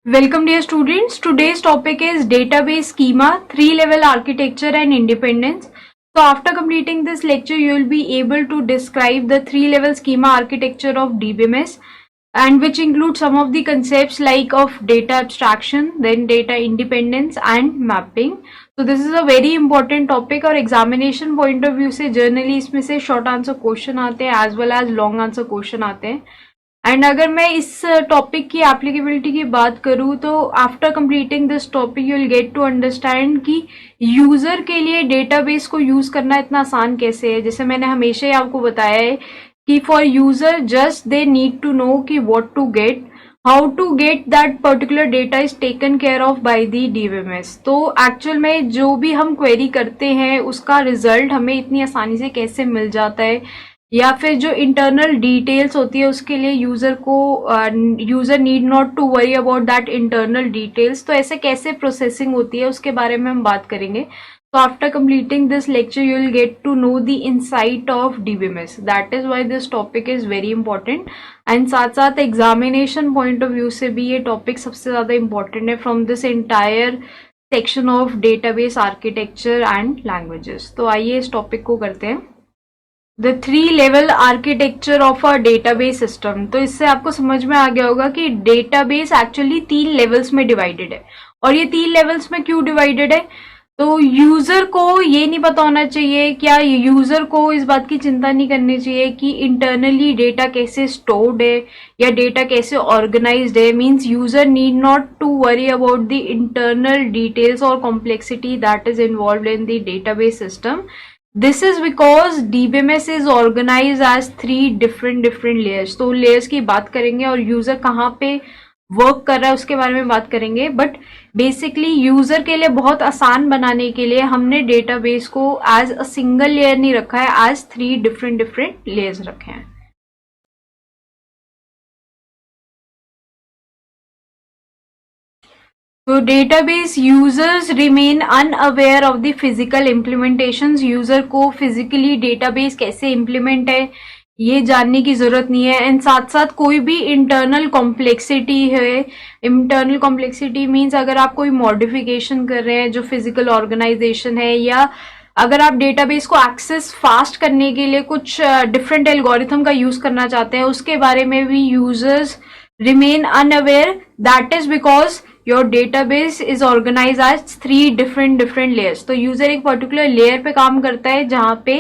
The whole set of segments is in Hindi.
Welcome dear students. Today's topic is database schema, 3-level architecture and independence. So after completing this lecture, you will be able to describe the 3-level schema architecture of DBMS, and which includes some of the concepts like of data abstraction, then data independence and mapping. So this is a very important topic और examination point of view से generally इसमें से short answer question आते हैं as well as long answer question आते हैं. एंड अगर मैं इस टॉपिक की एप्लीकेबिलिटी की बात करूँ तो after completing this topic you will get to understand कि यूजर के लिए डेटाबेस को यूज करना इतना आसान कैसे है. जैसे मैंने हमेशा ही आपको बताया है कि for user just they need to know कि what to get, how to get that particular data is taken care of by the DBMS. तो एक्चुअल में जो भी हम क्वेरी करते हैं उसका रिजल्ट हमें इतनी आसानी से कैसे मिल जाता है, या फिर जो इंटरनल डिटेल्स होती है उसके लिए user need not to worry about that internal details. तो ऐसे कैसे प्रोसेसिंग होती है उसके बारे में हम बात करेंगे. तो after completing this lecture you will get to know the insight of DBMS. That is why this topic is very important. And साथ साथ एग्जामिनेशन पॉइंट ऑफ व्यू से भी ये टॉपिक सबसे ज्यादा इंपॉर्टेंट है from this entire section of database architecture and languages. तो आइए इस टॉपिक को करते हैं. The 3-level architecture of a database system. तो इससे आपको समझ में आ गया होगा कि डेटाबेस एक्चुअली 3 लेवल्स में डिवाइडेड है. और ये 3 लेवल्स में क्यों डिवाइडेड है? तो यूजर को ये नहीं पता होना चाहिए, क्या यूजर को इस बात की चिंता नहीं करनी चाहिए कि इंटरनली डेटा कैसे स्टोर्ड है या डेटा कैसे ऑर्गेनाइज्ड है. Means user need not to worry about the internal details और complexity that is involved in the database system. This is because DBMS is organized as 3 different layers. तो layers की बात करेंगे और यूजर कहाँ पे वर्क कर रहा है उसके बारे में बात करेंगे. बट बेसिकली यूजर के लिए बहुत आसान बनाने के लिए हमने डेटाबेस को एज अ सिंगल लेयर नहीं रखा है, एज 3 different layers रखे हैं. तो database users remain unaware of the physical implementations. User को फिजिकली डेटाबेस कैसे इम्प्लीमेंट है ये जानने की जरूरत नहीं है. एंड साथ साथ कोई भी इंटरनल कॉम्प्लेक्सिटी है, इंटरनल कॉम्प्लेक्सिटी मीन्स अगर आप कोई मॉडिफिकेशन कर रहे हैं जो फिजिकल ऑर्गेनाइजेशन है, या अगर आप डेटाबेस को एक्सेस फास्ट करने के लिए कुछ डिफरेंट एल्गोरिथम का यूज करना चाहते हैं, उसके बारे में भी users remain unaware. That is because your database is organized as 3 different layers. तो यूजर एक पर्टिकुलर लेयर पे काम करता है जहां पे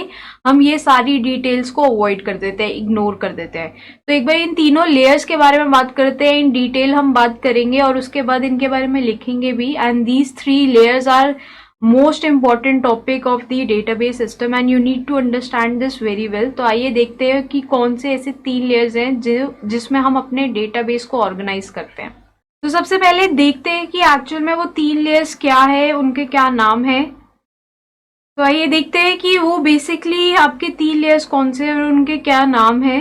हम ये सारी डिटेल्स को अवॉइड कर देते हैं, इग्नोर कर देते हैं. तो एक बार इन तीनों लेयर्स के बारे में बात करते हैं. इन डिटेल हम बात करेंगे और उसके बाद इनके बारे में लिखेंगे भी. And these 3 layers are most important topic of the database system and you need to understand this very well. तो आइए देखते हैं कि कौन से ऐसे 3 लेयर्स हैं जिसमें हम अपने डेटाबेस को ऑर्गेनाइज करते हैं. तो सबसे पहले देखते हैं कि एक्चुअल में वो 3 लेयर्स क्या है, उनके क्या नाम है. तो आइए देखते हैं कि वो बेसिकली आपके 3 लेयर्स कौन से और उनके क्या नाम है.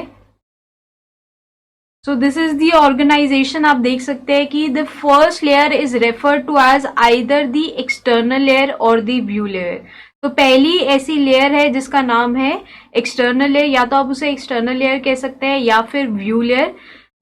So this is the organization. आप देख सकते हैं कि the first layer is referred to as either the external layer or the view layer. तो पहली ऐसी लेयर है जिसका नाम है एक्सटर्नल लेयर, या तो आप उसे एक्सटर्नल लेयर कह सकते हैं या फिर view layer.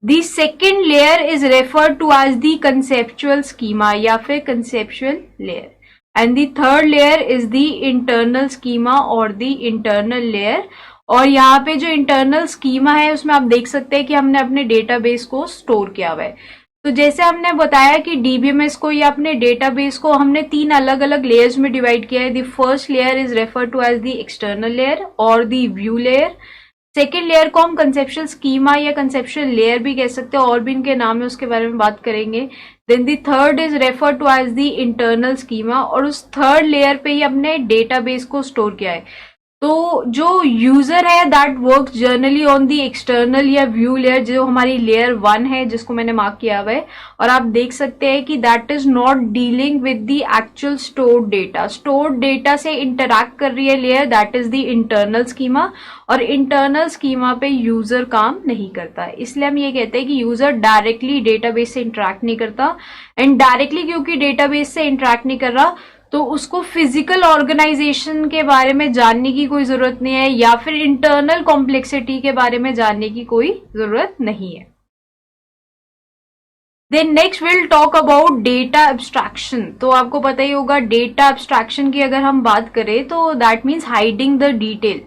The second layer is referred to as the conceptual schema या फिर conceptual layer. And the third layer is the internal schema और द इंटरनल लेयर. और यहाँ पे जो इंटरनल स्कीमा है उसमें आप देख सकते हैं कि हमने अपने डेटाबेस को स्टोर किया हुआ है. तो जैसे हमने बताया कि डीबीएमएस को या अपने डेटाबेस को हमने 3 अलग अलग लेयर्स में डिवाइड किया है. The first layer is refer to as the external layer और the view layer. Second layer को हम कंसेप्चुअल स्कीमा या कंसेप्चुअल लेयर भी कह सकते हैं, और भी इनके नाम है उसके बारे में बात करेंगे. Then the third is refer to as the internal schema, और उस थर्ड लेयर पे ही हमने डेटाबेस को स्टोर किया है. तो जो यूजर है that work generally on the external या व्यू लेयर, जो हमारी लेयर 1 है जिसको मैंने मार्क किया हुआ है. और आप देख सकते हैं कि that is not dealing with the actual stored data. Stored data से इंटरैक्ट कर रही है layer, that is the internal schema. और इंटरनल स्कीमा पे यूजर काम नहीं करता है, इसलिए हम ये कहते हैं कि यूजर डायरेक्टली डेटाबेस से इंटरैक्ट नहीं करता. एंड डायरेक्टली क्योंकि डेटाबेस से इंटरैक्ट नहीं कर रहा तो उसको फिजिकल ऑर्गेनाइजेशन के बारे में जानने की कोई जरूरत नहीं है, या फिर इंटरनल कॉम्प्लेक्सिटी के बारे में जानने की कोई जरूरत नहीं है. Then next will talk about data abstraction. तो आपको पता ही होगा डेटा एब्स्ट्रैक्शन की अगर हम बात करें तो that means hiding the detail.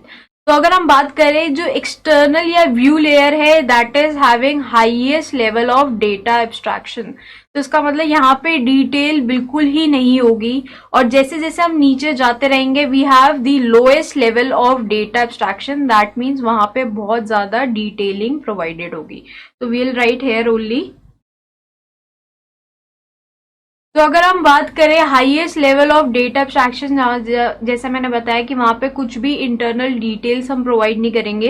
तो अगर हम बात करें जो एक्सटर्नल या व्यू लेयर है that is having highest level of data abstraction. तो इसका मतलब यहाँ पे डिटेल बिल्कुल ही नहीं होगी, और जैसे जैसे हम नीचे जाते रहेंगे we have the lowest level of data abstraction, that means वहां पे बहुत ज्यादा डिटेलिंग प्रोवाइडेड होगी। तो we will write here only. तो अगर हम बात करें highest level of data abstraction, जैसा मैंने बताया कि वहां पे कुछ भी इंटरनल डिटेल्स हम प्रोवाइड नहीं करेंगे,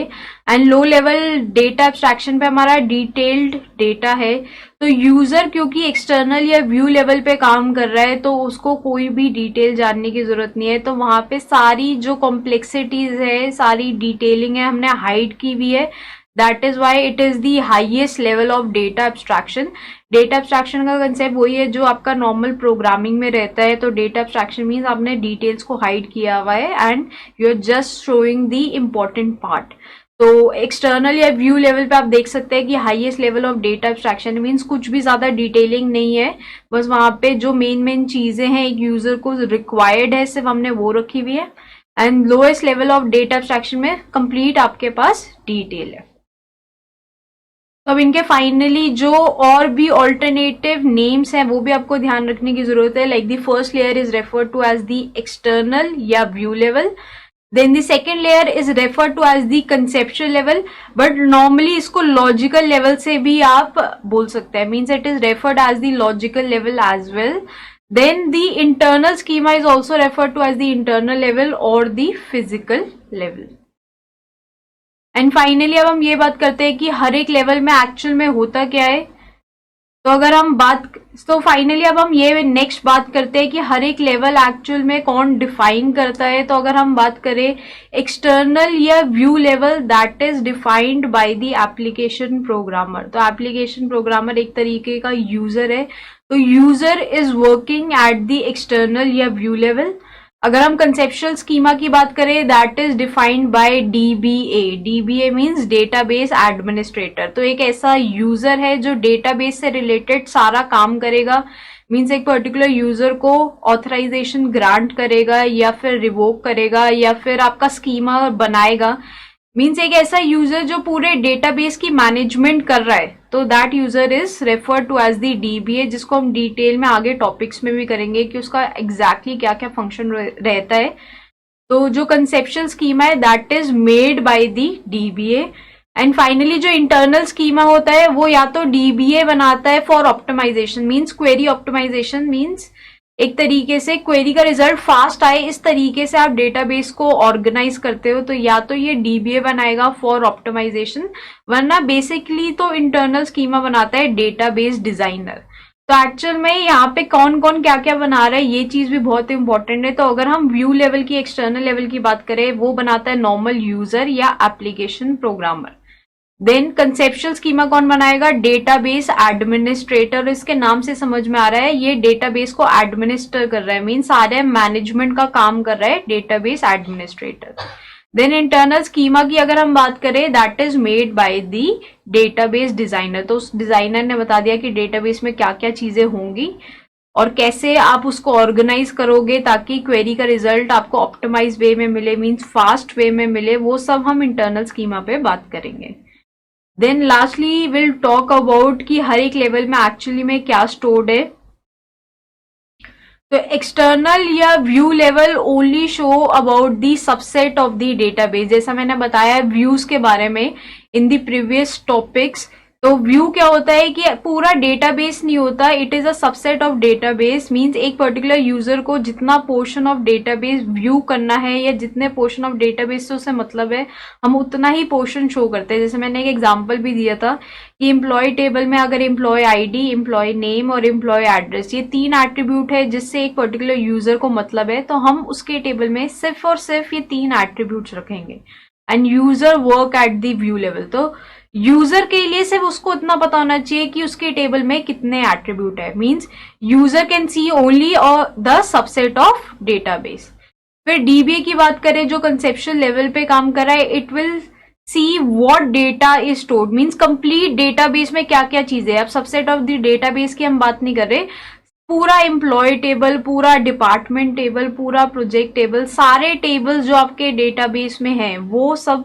and low level data abstraction पे हमारा डिटेल्ड डेटा है। तो यूजर क्योंकि एक्सटर्नल या व्यू लेवल पे काम कर रहा है तो उसको कोई भी डिटेल जानने की जरूरत नहीं है, तो वहां पे सारी जो कॉम्प्लेक्सिटीज है, सारी डिटेलिंग है, हमने हाइड की हुई है। That is why it is the highest level of data abstraction. Data abstraction का कंसेप्ट वही है जो आपका नॉर्मल प्रोग्रामिंग में रहता है। तो डेटा एब्स्ट्रैक्शन मीन्स आपने डिटेल्स को हाइड किया हुआ है and you are just showing the important part. तो एक्सटर्नल या व्यू लेवल पे आप देख सकते हैं कि highest level of data abstraction means कुछ भी ज्यादा डिटेलिंग नहीं है, बस वहां पे जो मेन चीजें हैं एक यूजर को रिक्वायर्ड है सिर्फ हमने वो रखी हुई है। And lowest level of data abstraction में कंप्लीट आपके पास डिटेल है। तो अब इनके फाइनली जो और भी ऑल्टरनेटिव नेम्स हैं वो भी आपको ध्यान रखने की जरूरत है। Like the first layer is referred to as the external या view level, then the second layer is referred to as the conceptual level, but normally इसको लॉजिकल लेवल से भी आप बोल सकते हैं, means it is referred as the logical level as well. Then the internal schema is also referred to as the internal level और the physical level. And finally अब हम ये बात करते हैं कि हर एक लेवल में एक्चुअल में होता क्या है। तो अगर हम फाइनली अब हम ये नेक्स्ट बात करते हैं कि हर एक लेवल एक्चुअल में कौन डिफाइन करता है। तो अगर हम बात करें एक्सटर्नल या view level, that is defined by the application programmer. तो एप्लीकेशन प्रोग्रामर एक तरीके का यूजर है, तो user is working at the external या व्यू लेवल। अगर हम कंसेप्चुअल स्कीमा की बात करें that is defined by dBA. DBA means database administrator. तो एक ऐसा यूजर है जो डेटाबेस से रिलेटेड सारा काम करेगा, मींस एक पर्टिकुलर यूजर को ऑथराइजेशन ग्रांट करेगा या फिर रिवोक करेगा या फिर आपका स्कीमा बनाएगा। मींस एक ऐसा यूजर जो पूरे डेटाबेस की मैनेजमेंट कर रहा है। तो that user is referred to as the DBA, जिसको हम डिटेल में आगे टॉपिक्स में भी करेंगे कि उसका एग्जैक्टली क्या क्या फंक्शन रहता है। तो जो कंसेप्चुअल स्कीमा है that is made by the DBA. And finally जो इंटरनल स्कीमा होता है वो या तो डीबीए बनाता है for optimization, means query optimization, means एक तरीके से क्वेरी का रिजल्ट फास्ट आए इस तरीके से आप डेटाबेस को ऑर्गेनाइज करते हो, तो या तो ये डीबीए बनाएगा फॉर ऑप्टिमाइजेशन, वरना बेसिकली तो इंटरनल स्कीमा बनाता है डेटाबेस डिजाइनर। तो एक्चुअल में यहाँ पे कौन कौन क्या क्या बना रहा है ये चीज भी बहुत इंपॉर्टेंट है। तो अगर हम व्यू लेवल की एक्सटर्नल लेवल की बात करें वो बनाता है नॉर्मल यूजर या application programmer. Then conceptual schema कौन बनाएगा, डेटाबेस एडमिनिस्ट्रेटर। इसके नाम से समझ में आ रहा है ये डेटाबेस को एडमिनिस्टर कर रहा है, मीन सारे मैनेजमेंट का काम कर रहा है database administrator. Then internal schema की अगर हम बात करें that is made by the database designer. तो उस डिजाइनर ने बता दिया कि डेटाबेस में क्या क्या चीजें होंगी और कैसे आप उसको ऑर्गेनाइज करोगे ताकि क्वेरी का रिजल्ट आपको ऑप्टिमाइज वे में मिले, मीन्स फास्ट वे में मिले, वो सब हम इंटरनल स्कीमा पे बात करेंगे। Then lastly will talk about कि हर एक लेवल में एक्चुअली में क्या स्टोर्ड है। तो एक्सटर्नल या view level only show about the subset of the database. जैसा मैंने बताया व्यूज के बारे में इन द प्रीवियस टॉपिक्स। तो व्यू क्या होता है कि पूरा डेटाबेस नहीं होता, it is a subset of database, means एक पर्टिकुलर यूजर को जितना पोर्शन ऑफ डेटाबेस व्यू करना है या जितने पोर्शन ऑफ डेटाबेस से उसे मतलब है हम उतना ही पोर्शन शो करते हैं। जैसे मैंने एक एग्जांपल भी दिया था कि एम्प्लॉय टेबल में अगर एम्प्लॉय आईडी, एम्प्लॉय नेम और एम्प्लॉय एड्रेस ये 3 एट्रीब्यूट है जिससे एक पर्टिकुलर यूजर को मतलब है, तो हम उसके टेबल में सिर्फ और सिर्फ ये 3 एट्रीब्यूट्स रखेंगे and user work at the view level. तो यूजर के लिए सिर्फ उसको इतना पता होना चाहिए कि उसके टेबल में कितने एट्रीब्यूट है, means user can see only the subset of database. फिर डीबीए की बात करें जो कंसेप्चुअल लेवल पे काम कर रहा है, it will see what data is stored means complete database में क्या क्या चीजें, अब सबसेट ऑफ द डेटाबेस की हम बात नहीं कर रहे, पूरा एम्प्लॉय टेबल, पूरा डिपार्टमेंट टेबल, पूरा प्रोजेक्ट टेबल, सारे टेबल्स जो आपके डेटाबेस में हैं वो सब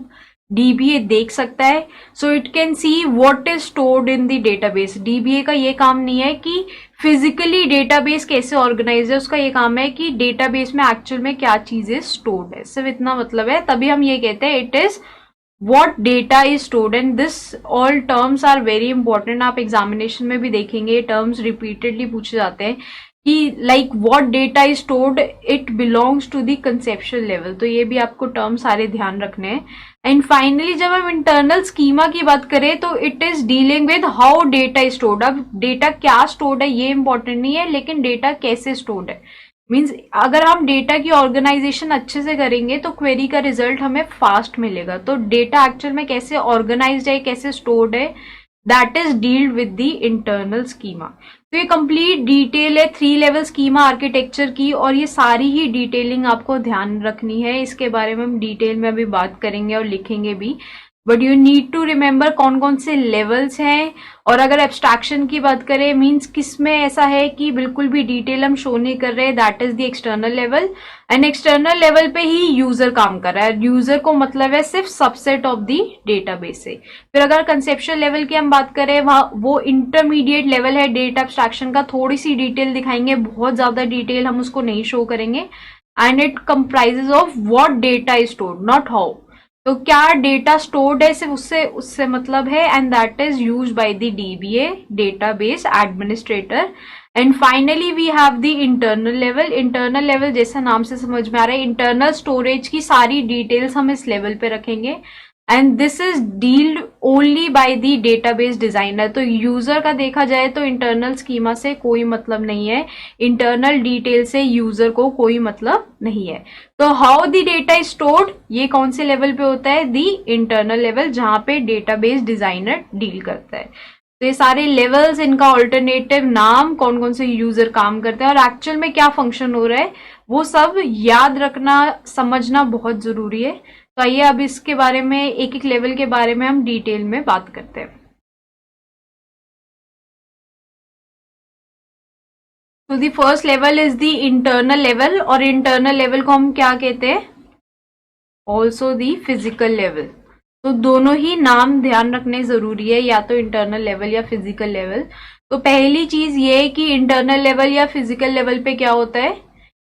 डीबीए देख सकता है. So it can see what is stored in the database. DBA का ये काम नहीं है कि फिजिकली डेटाबेस कैसे ऑर्गेनाइज है, उसका ये काम है कि डेटाबेस में एक्चुअल में क्या चीजें स्टोर्ड है. सिर्फ इतना मतलब है, तभी हम ये कहते हैं it is what data is stored. and this all terms are very important. आप एग्जामिनेशन में भी देखेंगे ये टर्म्स रिपीटेडली पूछे जाते हैं कि like what data is stored, it belongs to the conceptual level. तो ये भी आपको टर्म सारे ध्यान रखने हैं. एंड फाइनली जब हम इंटरनल स्कीमा की बात करें तो it is dealing with how data is stored. अब डेटा क्या स्टोर्ड है ये इंपॉर्टेंट नहीं है, लेकिन डेटा कैसे स्टोर्ड है. मीन्स अगर हम डेटा की ऑर्गेनाइजेशन अच्छे से करेंगे तो क्वेरी का रिजल्ट हमें फास्ट मिलेगा. तो डेटा एक्चुअल में कैसे ऑर्गेनाइज्ड है, कैसे स्टोर्ड है, that is dealt with the internal schema. तो ये कंप्लीट डिटेल है 3 लेवल स्कीमा आर्किटेक्चर की, और ये सारी ही डिटेलिंग आपको ध्यान रखनी है. इसके बारे में हम डिटेल में अभी बात करेंगे और लिखेंगे भी, but you need to remember कौन कौन से लेवल्स हैं. और अगर एब्स्ट्रैक्शन की बात करें मींस किसमें ऐसा है कि बिल्कुल भी डिटेल हम शो नहीं कर रहे, that is the external level. And external level पे ही यूजर काम कर रहा है. यूजर को मतलब है सिर्फ सबसेट ऑफ द डेटाबेस से. फिर अगर कंसेप्चुअल लेवल की हम बात करें वो इंटरमीडिएट लेवल है डेटा एब्स्ट्रैक्शन का. थोड़ी सी डिटेल दिखाएंगे, बहुत ज्यादा डिटेल हम उसको नहीं शो करेंगे. And it comprises of what data is stored, not how. तो क्या डेटा स्टोर्ड है सिर्फ उससे मतलब है, and that is used by the DBA database administrator. And finally we have the internal level. Internal level जैसा नाम से समझ में आ रहा है, इंटरनल स्टोरेज की सारी डिटेल्स हम इस लेवल पे रखेंगे. And this is dealt only by the database designer. तो यूजर का देखा जाए तो इंटरनल स्कीमा से कोई मतलब नहीं है, इंटरनल डिटेल से यूजर को कोई मतलब नहीं है. तो how the data is stored, ये कौन से लेवल पे होता है, द इंटरनल लेवल, जहां पे डेटाबेस डिजाइनर डील करता है. तो ये सारे लेवल्स, इनका ऑल्टरनेटिव नाम, कौन कौन से यूजर काम करते हैं और एक्चुअल में क्या फंक्शन हो रहा है, वो सब याद रखना, समझना बहुत जरूरी है. तो आइए अब इसके बारे में एक एक लेवल के बारे में हम डिटेल में बात करते हैं. तो the first level is the internal level, और इंटरनल लेवल को हम क्या कहते हैं, ऑल्सो द फिजिकल लेवल. तो दोनों ही नाम ध्यान रखने जरूरी है, या तो इंटरनल लेवल या फिजिकल लेवल. तो पहली चीज ये है कि इंटरनल लेवल या फिजिकल लेवल पे क्या होता है,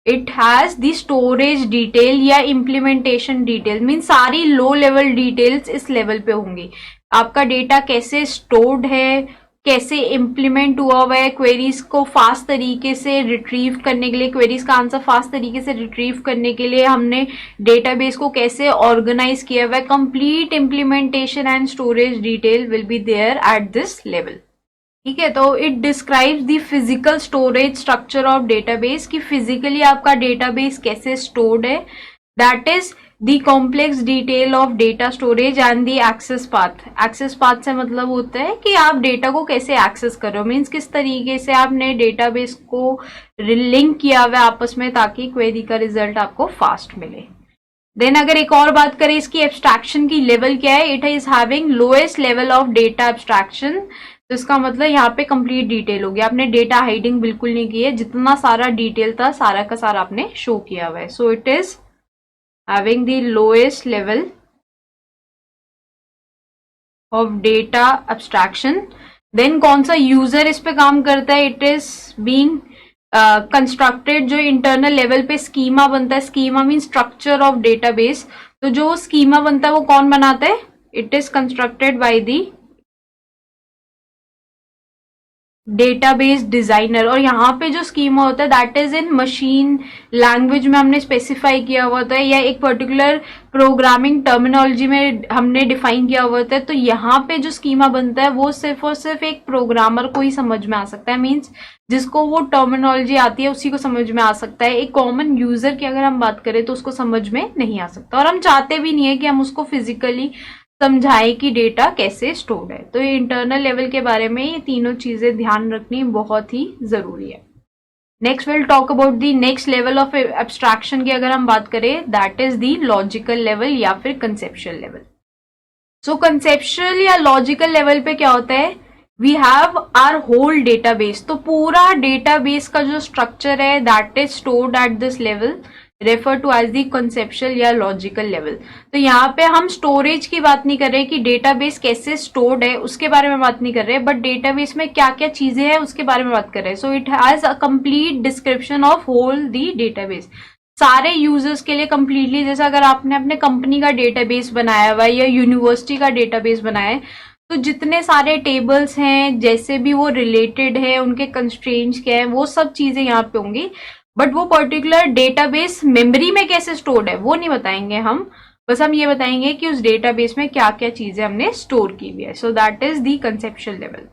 it has the storage detail या इम्प्लीमेंटेशन डिटेल. मीन सारी लो लेवल डिटेल्स इस लेवल पे होंगी. आपका डेटा कैसे स्टोर्ड है, कैसे इम्प्लीमेंट हुआ है, क्वेरीज को फास्ट तरीके से रिट्रीव करने के लिए, क्वेरीज का आंसर फास्ट तरीके से रिट्रीव करने के लिए हमने डेटाबेस को कैसे ऑर्गेनाइज किया हुआ है. Complete implementation and storage detail will be there at this level. ठीक है, तो it describes the physical storage structure of database, कि फिजिकली आपका डेटाबेस कैसे स्टोर्ड है. That is the complex detail of data storage and the access path. Access path से मतलब होता है कि आप डेटा को कैसे एक्सेस कर रहे हो, मीन्स किस तरीके से आपने डेटाबेस को लिंक किया हुआ है आपस में, ताकि क्वेरी का रिजल्ट आपको फास्ट मिले. देन अगर एक और बात करें इसकी एब्स्ट्रैक्शन की लेवल क्या है, it is having lowest level of data abstraction. तो इसका मतलब यहाँ पे कंप्लीट डिटेल हो गया, आपने डेटा हाइडिंग बिल्कुल नहीं की है, जितना सारा डिटेल था सारा का सारा आपने शो किया हुआ है. So it is having the lowest level of data abstraction. Then कौन सा यूजर इस पे काम करता है, इट इज बीइंग कंस्ट्रक्टेड. जो इंटरनल लेवल पे स्कीमा बनता है, schema mean structure of database. तो जो स्कीमा बनता है वो कौन बनाता है, it is constructed by the database designer. और यहाँ पे जो स्कीमा होता है that is in machine language में हमने स्पेसिफाई किया हुआ होता है, या एक पर्टिकुलर प्रोग्रामिंग टर्मिनोलॉजी में हमने डिफाइन किया हुआ होता है. तो यहाँ पे जो स्कीमा बनता है वो सिर्फ और सिर्फ एक प्रोग्रामर को ही समझ में आ सकता है, मीन्स जिसको वो टर्मिनोलॉजी आती है उसी को समझ में आ सकता है. एक कॉमन यूजर की अगर हम बात करें तो उसको समझ में नहीं आ सकता, और हम चाहते भी नहीं है कि हम उसको फिजिकली समझाएं कि डेटा कैसे स्टोर्ड है. तो ये इंटरनल लेवल के बारे में ये तीनों चीजें ध्यान रखनी बहुत ही जरूरी है. Next will talk about the next level of abstraction की अगर हम बात करें, that is the logical level या फिर कंसेप्चुअल लेवल. सो कंसेप्चुअल या लॉजिकल लेवल पे क्या होता है, we have our whole database, तो पूरा डेटाबेस का जो स्ट्रक्चर है that is stored at this level, refer to as the conceptual या लॉजिकल लेवल। तो यहाँ पे हम स्टोरेज की बात नहीं कर रहे कि डेटाबेस कैसे स्टोर्ड है उसके बारे में बात नहीं कर रहे, बट डेटाबेस में क्या क्या चीजें हैं उसके बारे में बात कर रहे हैं। So it has a complete description of whole the database, सारे यूजर्स के लिए कंप्लीटली। जैसे अगर आपने अपने कंपनी का डेटाबेस बनाया हुआ है या यूनिवर्सिटी का डेटाबेस बनाया है, तो जितने सारे टेबल्स हैं जैसे भी वो रिलेटेड है, उनके कंस्ट्रेंट्स क्या है, वो सब चीजें यहाँ पे होंगी। बट वो पर्टिकुलर डेटाबेस मेमोरी में कैसे स्टोर्ड है वो नहीं बताएंगे हम, बस हम ये बताएंगे कि उस डेटाबेस में क्या क्या चीजें हमने स्टोर की हुई है। So that is the conceptual level.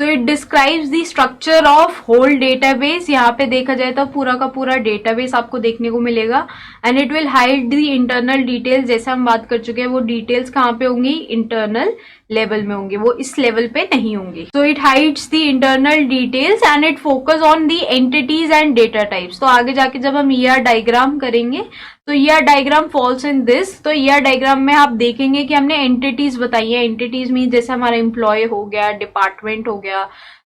तो it describes the structure of whole database. यहाँ पे देखा जाए तो पूरा का पूरा डेटाबेस आपको देखने को मिलेगा, and it will hide the internal details. जैसे हम बात कर चुके हैं, वो डिटेल्स कहाँ पे होंगी, इंटरनल लेवल में होंगे, वो इस लेवल पे नहीं होंगी। So it hides the internal details and it focus on the entities and data types. तो आगे जाके जब हम ईआर डायग्राम करेंगे तो ER diagram falls in this. तो ईआर डायग्राम में आप देखेंगे कि हमने एंटिटीज बताई है। एंटिटीज मीन जैसे हमारा एम्प्लॉय हो गया, डिपार्टमेंट हो गया,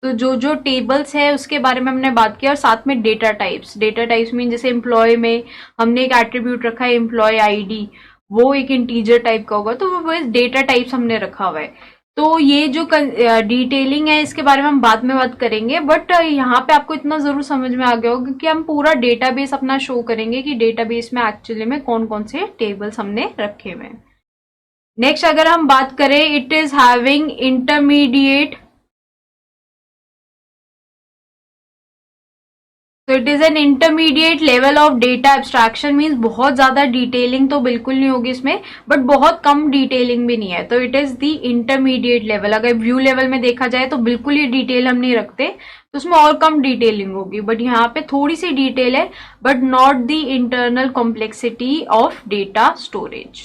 तो जो जो टेबल्स है उसके बारे में हमने बात किया, और साथ में data types. Data types mean जैसे एम्प्लॉय में हमने एक एट्रीब्यूट रखा है एम्प्लॉय आईडी, वो एक इंटीजर टाइप का होगा, तो वो डेटा टाइप्स हमने रखा हुआ है। तो ये जो डिटेलिंग है इसके बारे में हम बाद में बात करेंगे, बट यहाँ पे आपको इतना जरूर समझ में आ गया होगा कि हम पूरा डेटाबेस अपना शो करेंगे कि डेटाबेस में एक्चुअली में कौन कौन से टेबल्स हमने रखे हुए हैं। नेक्स्ट अगर हम बात करें, इट इज हैविंग इंटरमीडिएट, तो it is an intermediate level of data abstraction. Means बहुत ज्यादा डिटेलिंग तो बिल्कुल नहीं होगी इसमें, बट बहुत कम डिटेलिंग भी नहीं है, तो it is the intermediate level. अगर व्यू लेवल में देखा जाए तो बिल्कुल ही डिटेल हम नहीं रखते, तो उसमें और कम डिटेलिंग होगी, बट यहाँ पे थोड़ी सी डिटेल है, but not the internal complexity of data storage.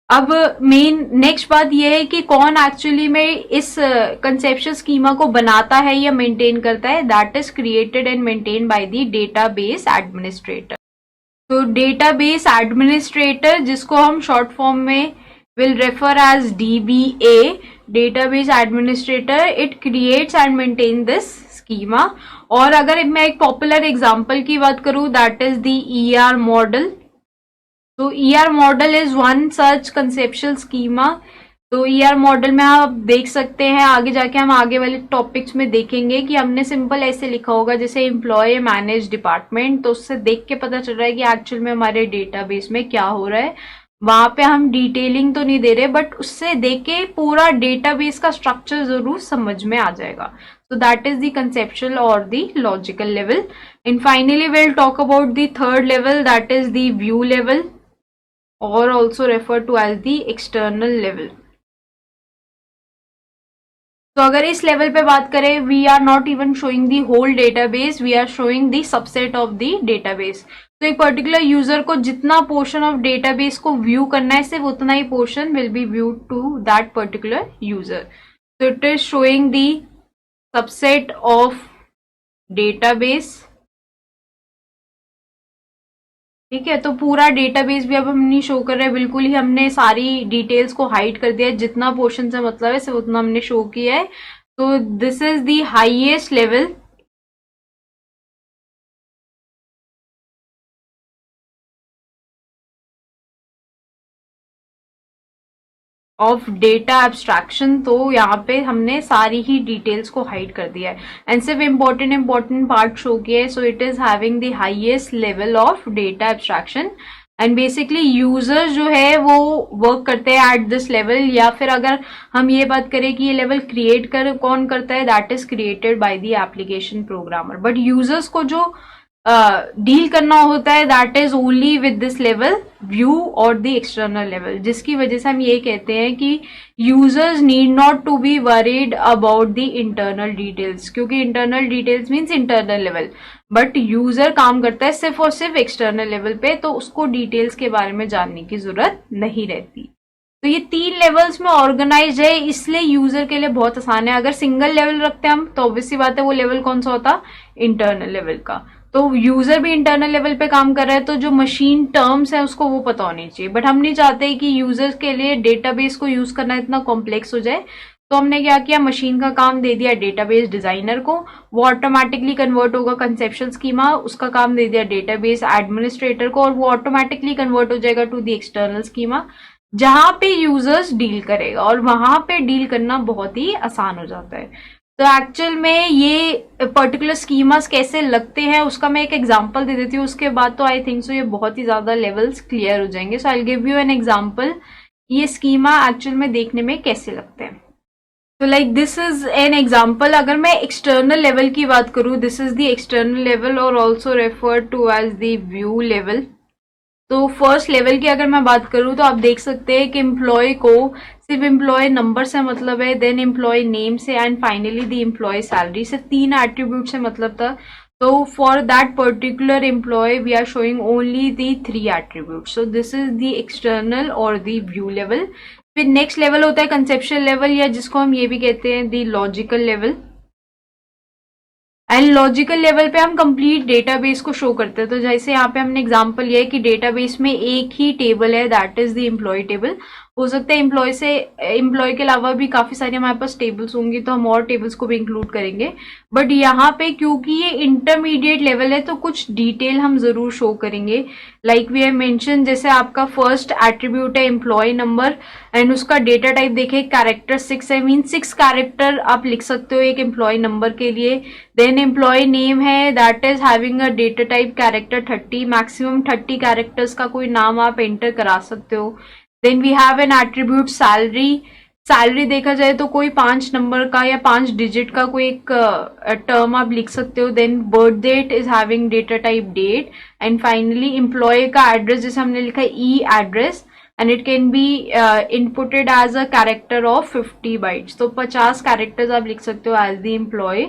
अब मेन नेक्स्ट बात यह है कि कौन एक्चुअली में इस कंसेप्शन स्कीमा को बनाता है या मेंटेन करता है, that is created and maintain by the database administrator. तो डेटाबेस एडमिनिस्ट्रेटर, जिसको हम शॉर्ट फॉर्म में will refer as DBA, database administrator, it creates and maintain this schema. और अगर मैं एक पॉपुलर एग्जांपल की बात करूं, that is the ER model. तो ER model is one such conceptual schema. तो ER मॉडल में आप देख सकते हैं, आगे जाके हम आगे वाले टॉपिक्स में देखेंगे कि हमने सिंपल ऐसे लिखा होगा जैसे एम्प्लॉय मैनेज डिपार्टमेंट, तो उससे देख के पता चल रहा है कि एक्चुअल में हमारे डेटाबेस में क्या हो रहा है। वहां पे हम डिटेलिंग तो नहीं दे रहे, बट उससे देख के पूरा डेटाबेस का स्ट्रक्चर जरूर समझ में आ जाएगा। So that is the conceptual or the logical level. And finally we'll talk about the third level, that is the view level, or also referred to as the external level. तो अगर इस लेवल पे बात करें, we are not even showing the whole database, we are showing the subset of the database. तो एक पर्टिकुलर यूजर को जितना पोर्शन ऑफ डेटाबेस को व्यू करना है, सिर्फ उतना ही portion will be view to that particular user. तो it is showing the subset of database. ठीक है, तो पूरा डेटाबेस भी अब हम नहीं शो कर रहे हैं, बिल्कुल ही हमने सारी डिटेल्स को हाइड कर दिया है, जितना पोर्शन से मतलब है सिर्फ उतना हमने शो किया है। तो this is the highest level of data abstraction. तो यहाँ पे हमने सारी ही डिटेल्स को हाइड कर दिया है एंड सिर्फ इम्पोर्टेंट पार्ट शो किया है। So it is having the highest level of data abstraction, and basically users जो है वो वर्क करते हैं एट दिस लेवल। या फिर अगर हम ये बात करें कि ये लेवल क्रिएट कौन करता है, that is created by the application programmer, but users को जो डील करना होता है that is only with this level, view और द एक्सटर्नल लेवल, जिसकी वजह से हम ये कहते हैं कि users need not to be worried about the internal details, क्योंकि internal details means internal level, but user काम करता है सिर्फ और सिर्फ एक्सटर्नल लेवल पे, तो उसको डिटेल्स के बारे में जानने की जरूरत नहीं रहती। तो ये 3 लेवल्स में ऑर्गेनाइज है, इसलिए यूजर के लिए बहुत आसान है। अगर सिंगल लेवल रखते हैं हम, तो ऑब्वियसली बात है वो लेवल कौन सा होता, इंटरनल लेवल का। तो यूजर भी इंटरनल लेवल पे काम कर रहा है, तो जो मशीन टर्म्स है उसको वो पता होनी चाहिए। बट हम नहीं चाहते कि यूजर्स के लिए डेटाबेस को यूज करना इतना कॉम्प्लेक्स हो जाए, तो हमने क्या किया, मशीन का काम दे दिया डेटाबेस डिजाइनर को, वो ऑटोमेटिकली कन्वर्ट होगा कंसेप्शन स्कीमा, उसका काम दे दिया डेटाबेस एडमिनिस्ट्रेटर को, और वो ऑटोमेटिकली कन्वर्ट हो जाएगा टू द एक्सटर्नल स्कीमा, जहां पे यूजर्स डील करेगा, और वहां पे डील करना बहुत ही आसान हो जाता है। तो एक्चुअल में ये पर्टिकुलर स्कीमास कैसे लगते हैं उसका मैं एक एग्जांपल दे देती हूँ, उसके बाद तो आई थिंक सो ये बहुत ही ज्यादा लेवल्स क्लियर हो जाएंगे। So I give you an example, ये स्कीमा एक्चुअल में देखने में कैसे लगते हैं। तो like this is an example. अगर मैं एक्सटर्नल लेवल की बात करूँ, this is the external level और also refer to as the view level. तो फर्स्ट लेवल की अगर मैं बात करूं तो आप देख सकते हैं कि एम्प्लॉय को सिर्फ एम्प्लॉय नंबर से मतलब है, देन एम्प्लॉय नेम से, and finally the employee salary से, 3 एट्रीब्यूट से मतलब था। तो for that particular employee we are showing only the 3 attribute. So this is the external और द व्यू लेवल। फिर नेक्स्ट लेवल होता है कंसेप्चुअल लेवल, या जिसको हम ये भी कहते हैं the logical level. And logical level पे हम कंप्लीट डेटाबेस को शो करते हैं। तो जैसे यहाँ पे हमने एग्जांपल लिया है कि डेटाबेस में एक ही टेबल है, that is the employee table. हो सकता है एम्प्लॉय के अलावा भी काफी सारी हमारे पास टेबल्स होंगी, तो हम और टेबल्स को भी इंक्लूड करेंगे। बट यहाँ पे क्योंकि ये इंटरमीडिएट लेवल है तो कुछ डिटेल हम जरूर शो करेंगे। लाइक वी हैव मेंशन, जैसे आपका फर्स्ट एट्रीब्यूट है एम्प्लॉय नंबर, एंड उसका डेटा टाइप देखे कैरेक्टर 6 है, मीन 6 कैरेक्टर आप लिख सकते हो एक एम्प्लॉय नंबर के लिए। देन एम्प्लॉय नेम है, that is having a data type character 30, maximum 30 characters का कोई नाम आप एंटर करा सकते हो। Then we have an attribute salary. Salary देखा जाए तो कोई 5 नंबर का या 5 डिजिट का कोई एक टर्म आप लिख सकते हो। Then birth date is having data type date, and finally employee का एड्रेस, जैसे हमने लिखा है E address, and it can be inputted as a character of 50 bytes. तो 50 कैरेक्टर्स आप लिख सकते हो एज द एम्प्लॉय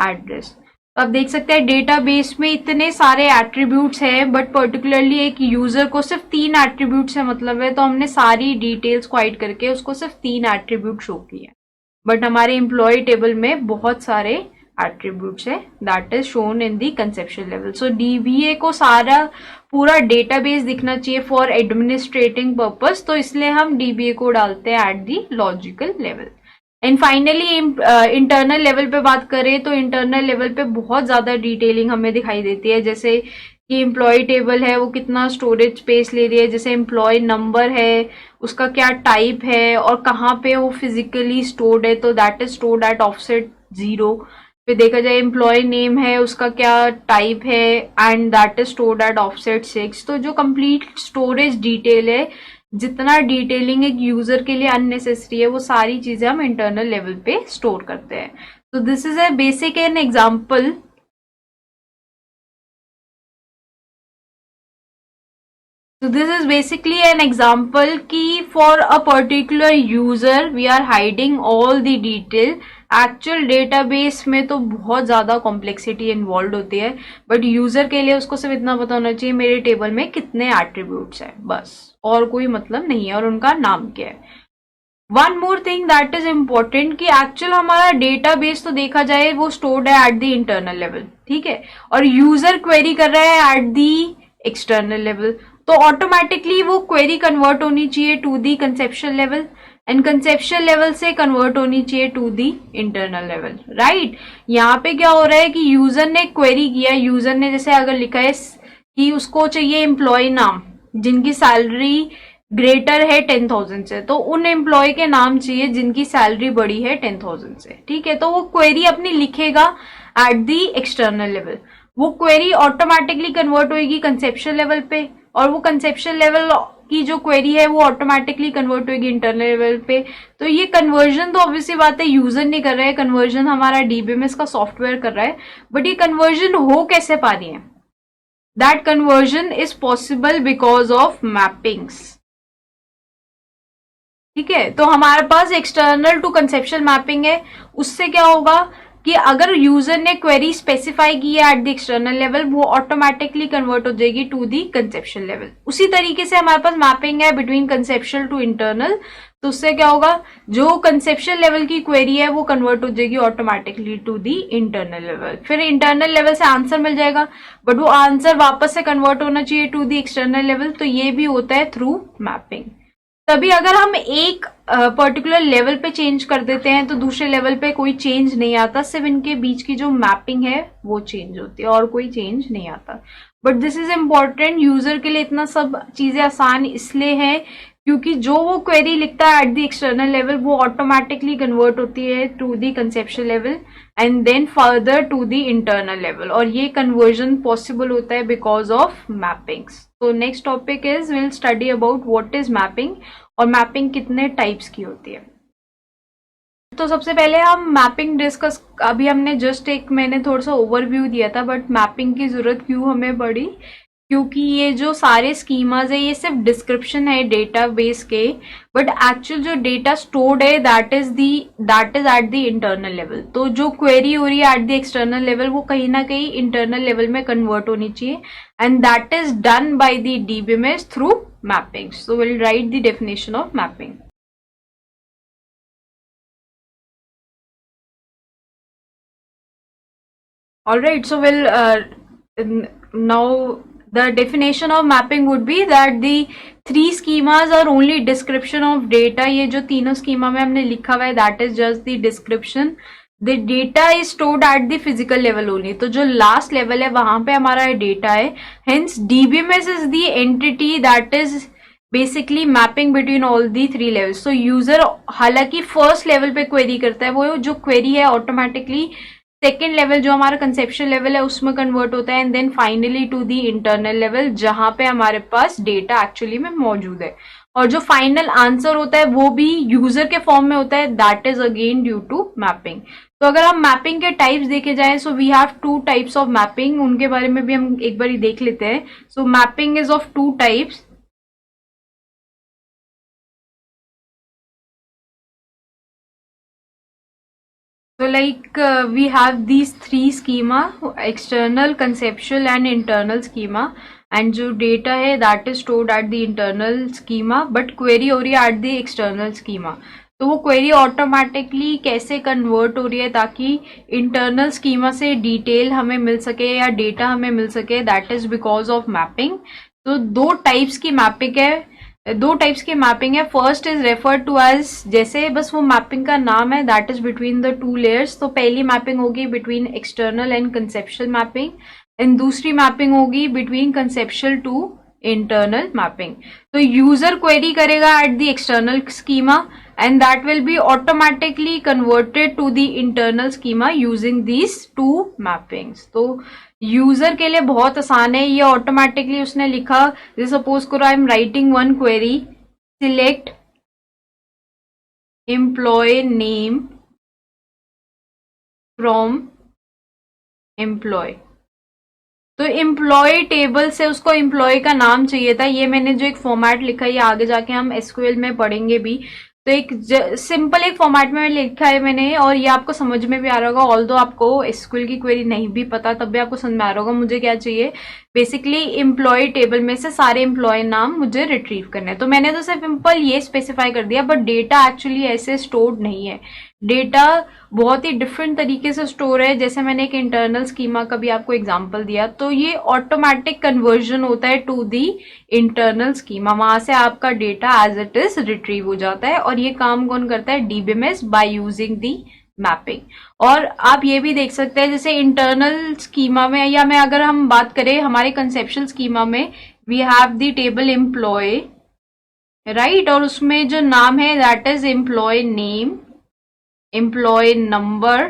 एड्रेस। तो आप देख सकते हैं डेटाबेस में इतने सारे एट्रीब्यूट्स हैं, बट पर्टिकुलरली एक यूजर को सिर्फ 3 एट्रीब्यूट से मतलब है, तो हमने सारी डिटेल्स को हाइड करके उसको सिर्फ 3 एट्रीब्यूट शो किए। बट हमारे एम्प्लॉय टेबल में बहुत सारे एट्रीब्यूट्स है, that is shown in the conceptual level. So dBA को सारा पूरा डेटाबेस दिखना चाहिए फॉर एडमिनिस्ट्रेटिंग पर्पस, तो इसलिए हम डीबीए को डालते हैं at the logical level. And finally internal level पे बात करें तो इंटरनल लेवल पे बहुत ज्यादा डिटेलिंग हमें दिखाई देती है, जैसे कि एम्प्लॉय टेबल है वो कितना स्टोरेज स्पेस ले रही है, जैसे एम्प्लॉय नंबर है उसका क्या टाइप है और कहाँ पे वो फिजिकली स्टोर्ड है, तो that is stored eight offset 0। फिर देखा जाए एम्प्लॉय नेम है उसका क्या टाइप है, and that is stored eight offset 6। तो जो कंप्लीट स्टोरेज डिटेल है, जितना डिटेलिंग एक यूजर के लिए अननेसेसरी है, वो सारी चीजें हम इंटरनल लेवल पे स्टोर करते हैं। तो this is a basic an example. So this is basically an example कि for a particular user we are hiding all the detail। Actual database में तो बहुत ज्यादा कॉम्प्लेक्सिटी इन्वॉल्व होती है, बट यूजर के लिए उसको सिर्फ इतना पता होना चाहिए मेरे टेबल में कितने एट्रीब्यूट्स हैं, बस, और कोई मतलब नहीं है, और उनका नाम क्या है। One more thing that is important कि एक्चुअल हमारा डेटाबेस तो देखा जाए वो स्टोर्ड है एट द इंटरनल लेवल, ठीक है, और यूजर क्वेरी कर रहा है एट द एक्सटर्नल लेवल, तो ऑटोमेटिकली वो क्वेरी कन्वर्ट होनी चाहिए to the conceptual level, and conceptual level से कन्वर्ट होनी चाहिए to the internal level, right. यहाँ पे क्या हो रहा है कि यूजर ने क्वेरी किया, यूजर ने जैसे अगर लिखा है कि उसको चाहिए एम्प्लॉय नाम जिनकी सैलरी ग्रेटर है 10,000 से, तो उन एम्प्लॉय के नाम चाहिए जिनकी सैलरी बड़ी है 10,000 से, ठीक है। तो वो क्वेरी अपनी लिखेगा एट दी एक्सटर्नल लेवल, वो क्वेरी ऑटोमेटिकली कन्वर्ट होगी कंसेप्चुअल लेवल पे, और वो कंसेप्चुअल लेवल की जो क्वेरी है वो ऑटोमेटिकली कन्वर्ट होगी इंटरनल लेवल पे। तो ये कन्वर्जन तो ऑब्वियसली बात है यूजर नहीं कर रहा है, कन्वर्जन हमारा डीबीएमएस का सॉफ्टवेयर कर रहा है, बट ये कन्वर्जन हो कैसे पा रही है? That conversion is possible because of mappings, ठीक है। तो हमारे पास एक्सटर्नल टू कंसेप्चुअल मैपिंग है, उससे क्या होगा कि अगर यूजर ने क्वेरी स्पेसिफाई की है एट द एक्सटर्नल लेवल, वो ऑटोमेटिकली कन्वर्ट हो जाएगी टू दी कंसेप्चुअल लेवल। उसी तरीके से हमारे पास मैपिंग है बिटवीन कंसेप्चुअल टू इंटरनल, तो उससे क्या होगा, जो कंसेप्शुअल लेवल की क्वेरी है वो कन्वर्ट हो जाएगी automatically to the internal level. फिर इंटरनल लेवल से आंसर मिल जाएगा, बट वो आंसर वापस से कन्वर्ट होना चाहिए टू दी एक्सटर्नल लेवल, तो ये भी होता है थ्रू मैपिंग। तभी अगर हम एक पर्टिकुलर लेवल पे चेंज कर देते हैं तो दूसरे लेवल पे कोई चेंज नहीं आता, सिर्फ इनके बीच की जो मैपिंग है वो चेंज होती है और कोई चेंज नहीं आता। But this is important, user के लिए इतना सब चीजें आसान इसलिए है क्योंकि जो वो क्वेरी लिखता है एट द एक्सटर्नल लेवल वो ऑटोमेटिकली कन्वर्ट होती है to the conceptual level and then further to the internal level, और ये कन्वर्जन पॉसिबल होता है बिकॉज ऑफ मैपिंग्स। तो next topic is will study about what is mapping और मैपिंग कितने टाइप्स की होती है। तो सबसे पहले हम मैपिंग डिस्कस, अभी हमने जस्ट एक मैंने थोड़ा सा ओवरव्यू दिया था, बट मैपिंग की जरूरत क्यों हमें पड़ी, क्योंकि ये जो सारे स्कीमाज है ये सिर्फ डिस्क्रिप्शन है डेटाबेस के, बट एक्चुअल जो डेटा स्टोर्ड है that is at the internal level. तो जो क्वेरी हो रही है एट द एक्सटर्नल लेवल वो कहीं ना कहीं इंटरनल लेवल में कन्वर्ट होनी चाहिए, and that is done by the DBMS through mapping. So will write the definition of mapping. Alright, so now the definition of mapping would be that the three schemas are only description of data। ये जो तीनों स्कीमा में हमने लिखा हुआ है that is just the description। The data is stored at the physical level only। तो जो लास्ट लेवल है वहां पे हमारा डेटा है, hence DBMS is the entity that is basically mapping between all the three levels. तो यूजर हालांकि फर्स्ट लेवल पे क्वेरी करता है, वो जो क्वेरी है ऑटोमेटिकली सेकेंड लेवल जो हमारा कंसेप्शुअल लेवल है उसमें कन्वर्ट होता है, and then finally to the internal level जहां पे हमारे पास डेटा एक्चुअली में मौजूद है, और जो फाइनल आंसर होता है वो भी यूजर के फॉर्म में होता है, that is again due to mapping. तो अगर हम मैपिंग के टाइप्स देखे जाए, so we have two types of mapping, उनके बारे में भी हम एक बार देख लेते हैं। So mapping is of two types. So like we have these three schema, external, conceptual and internal schema, and जो data है that is stored at the internal schema, but query हो रही है at the external schema। तो वो query automatically कैसे convert हो रही है ताकि internal schema से detail हमें मिल सके या data हमें मिल सके, that is because of mapping। तो दो types की mapping है, दो टाइप्स की मैपिंग है। First is refer to as, जैसे बस वो मैपिंग का नाम है, that is between the two layers. तो पहली मैपिंग होगी between external and conceptual mapping, and दूसरी मैपिंग होगी between conceptual to internal mapping. तो यूजर क्वेरी करेगा at the external schema and that will be automatically converted to the internal schema using these two mappings. तो यूजर के लिए बहुत आसान है, ये ऑटोमेटिकली उसने लिखा, जैसे सपोज करो I am writing one query, select employ name from employ. तो एम्प्लॉय टेबल से उसको एम्प्लॉय का नाम चाहिए था, ये मैंने जो एक फॉर्मेट लिखा है ये आगे जाके हम एसक्यूएल में पढ़ेंगे भी। तो एक सिंपल एक फॉर्मेट में लिखा है मैंने, और ये आपको समझ में भी आ रहा होगा, ऑल्दो आपको एसक्यूएल की क्वेरी नहीं भी पता तब भी आपको समझ में आ रहा होगा मुझे क्या चाहिए। बेसिकली एम्प्लॉय टेबल में से सारे एम्प्लॉय नाम मुझे रिट्रीव करने हैं। तो मैंने तो सिर्फ सिंपल ये स्पेसिफाई कर दिया, बट डेटा एक्चुअली ऐसे स्टोर्ड नहीं है, डेटा बहुत ही डिफरेंट तरीके से स्टोर है। जैसे मैंने एक इंटरनल स्कीमा का भी आपको एग्जांपल दिया, तो ये ऑटोमेटिक कन्वर्जन होता है टू दी इंटरनल स्कीमा, वहां से आपका data as it is retrieve हो जाता है, और ये काम कौन करता है, DBMS by using the mapping. और आप ये भी देख सकते हैं जैसे इंटरनल स्कीमा में, या मैं अगर हम बात करें हमारे कंसेप्शुअल स्कीमा में, we have the table employ, right, और उसमें जो नाम है that is employ name, employ number,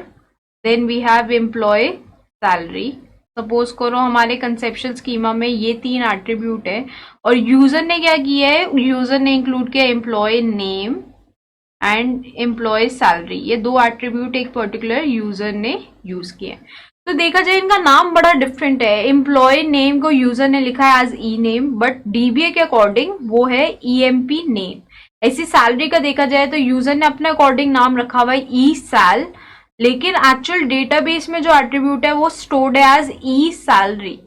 then we have employ salary. Suppose करो हमारे कंसेप्शुअल स्कीमा में ये तीन एट्रीब्यूट है, और यूजर ने क्या किया है, यूजर ने इंक्लूड किया employ name and employ salary, ये दो एट्रीब्यूट एक पर्टिकुलर यूजर ने यूज किया। तो देखा जाए इनका नाम बड़ा डिफरेंट है, एम्प्लॉय नेम को यूजर ने लिखा है as E name, but DBA के अकॉर्डिंग वो है ईएमपी नेम। ऐसी सैलरी का देखा जाए तो यूजर ने अपने अकॉर्डिंग नाम रखा हुआ है ई सैल, लेकिन एक्चुअल डेटाबेस में जो एट्रीब्यूट है वो स्टोर्ड है एज ई सैलरी।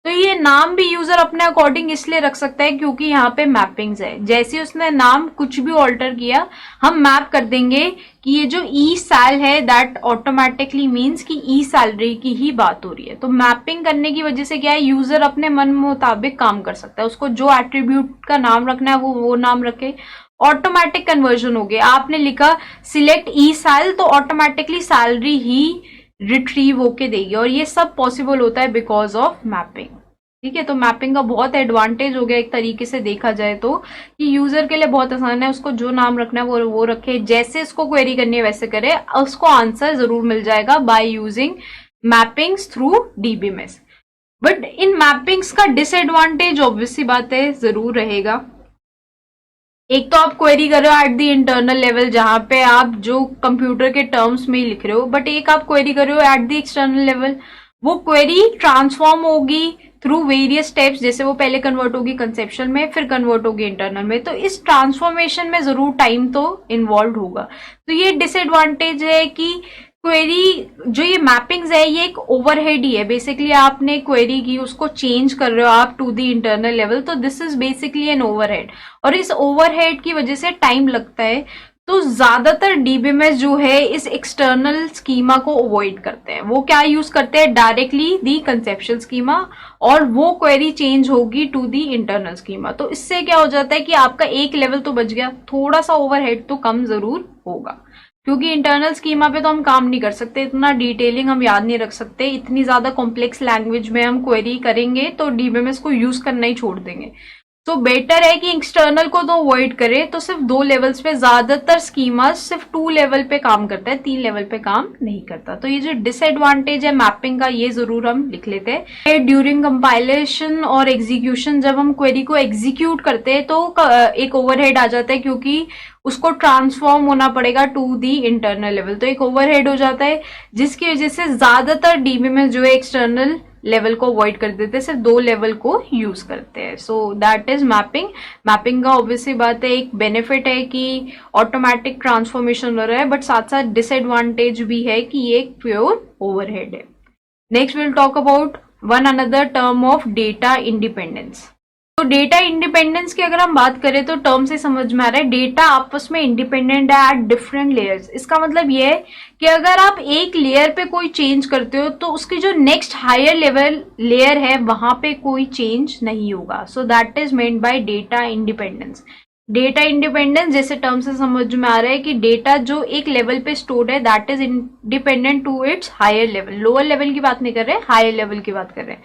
तो ये नाम भी यूजर अपने अकॉर्डिंग इसलिए रख सकता है क्योंकि यहाँ पे मैपिंग्स है। जैसे उसने नाम कुछ भी ऑल्टर किया, हम मैप कर देंगे कि ये जो ई सैल है दैट ऑटोमेटिकली मीन्स कि ई सैलरी की ही बात हो रही है। तो मैपिंग करने की वजह से क्या है, यूजर अपने मन मुताबिक काम कर सकता है, उसको जो एट्रीब्यूट का नाम रखना है वो नाम रखे, ऑटोमेटिक कन्वर्जन हो गया। आपने लिखा सिलेक्ट ई सैल तो ऑटोमेटिकली सैलरी ही रिट्रीव होके देगी, और ये सब पॉसिबल होता है बिकॉज ऑफ मैपिंग। ठीक है, तो मैपिंग का बहुत एडवांटेज हो गया एक तरीके से देखा जाए तो, कि यूजर के लिए बहुत आसान है, उसको जो नाम रखना है वो रखे, जैसे इसको क्वेरी करनी है वैसे करे, उसको आंसर जरूर मिल जाएगा by using mappings through DBMS. But in mappings का डिसएडवांटेज ऑब्वियसली बात है जरूर रहेगा। एक तो आप क्वेरी कर रहे हो एट द इंटरनल लेवल जहां पे आप जो कंप्यूटर के टर्म्स में ही लिख रहे हो, बट एक आप क्वेरी कर रहे हो एट द एक्सटर्नल लेवल, वो क्वेरी ट्रांसफॉर्म होगी थ्रू वेरियस स्टेप्स, जैसे वो पहले कन्वर्ट होगी कंसेप्शन में, फिर कन्वर्ट होगी इंटरनल में, तो इस ट्रांसफॉर्मेशन में जरूर टाइम तो इन्वॉल्व होगा। तो ये डिसएडवांटेज है कि क्वेरी जो ये मैपिंग्स है ये एक ओवरहेड ही है। बेसिकली आपने क्वेरी की, उसको चेंज कर रहे हो आप टू द इंटरनल लेवल, तो this is basically an overhead, और इस ओवरहेड की वजह से टाइम लगता है। तो ज्यादातर डीबीएमएस जो है इस एक्सटर्नल स्कीमा को अवॉइड करते हैं, वो क्या यूज करते हैं, डायरेक्टली दी कंसेप्शुअल स्कीमा, और वो क्वेरी चेंज होगी टू दी इंटरनल स्कीमा। तो इससे क्या हो जाता है कि आपका एक लेवल तो बच गया, थोड़ा सा ओवरहेड तो कम जरूर होगा, क्योंकि इंटरनल स्कीमा पे तो हम काम नहीं कर सकते, इतना डिटेलिंग हम याद नहीं रख सकते, इतनी ज्यादा कॉम्प्लेक्स लैंग्वेज में हम क्वेरी करेंगे तो डीबीएमएस को यूज करना ही छोड़ देंगे। तो बेटर है कि एक्सटर्नल को तो अवॉइड करे, तो सिर्फ 2 लेवल्स पे, ज्यादातर स्कीमा सिर्फ 2 लेवल पे काम करता है, 3 लेवल पे काम नहीं करता। तो ये जो डिसएडवांटेज है मैपिंग का, ये जरूर हम लिख लेते हैं। ड्यूरिंग कंपाइलेशन और एग्जीक्यूशन, जब हम क्वेरी को एग्जीक्यूट करते हैं तो एक ओवरहेड आ जाता है, क्योंकि उसको ट्रांसफॉर्म होना पड़ेगा टू दी इंटरनल लेवल, तो एक ओवरहेड हो जाता है, जिसकी वजह से ज्यादातर डीबीएमएस जो है एक्सटर्नल लेवल को अवॉइड कर देते हैं, सिर्फ 2 लेवल को यूज करते हैं। सो दैट इज मैपिंग। मैपिंग का ऑब्वियसली बात है, एक बेनिफिट है कि ऑटोमेटिक ट्रांसफॉर्मेशन हो रहा है, बट साथ साथ डिसएडवांटेज भी है कि ये एक प्योर ओवरहेड है। Next will talk about one another term of data independence. तो डेटा इंडिपेंडेंस की अगर हम बात करें तो टर्म से समझ में आ रहा है डेटा आपस में इंडिपेंडेंट है एट डिफरेंट लेयर्स। इसका मतलब ये है कि अगर आप एक लेयर पे कोई चेंज करते हो तो उसकी जो नेक्स्ट हायर लेवल लेयर है वहां पे कोई चेंज नहीं होगा। सो that is meant by data independence. Data independence जैसे टर्म से समझ में आ रहा है कि डेटा जो एक लेवल पे स्टोर्ड है that is independent to its higher level. Lower level की बात नहीं कर रहे, हायर लेवल की बात कर रहे हैं।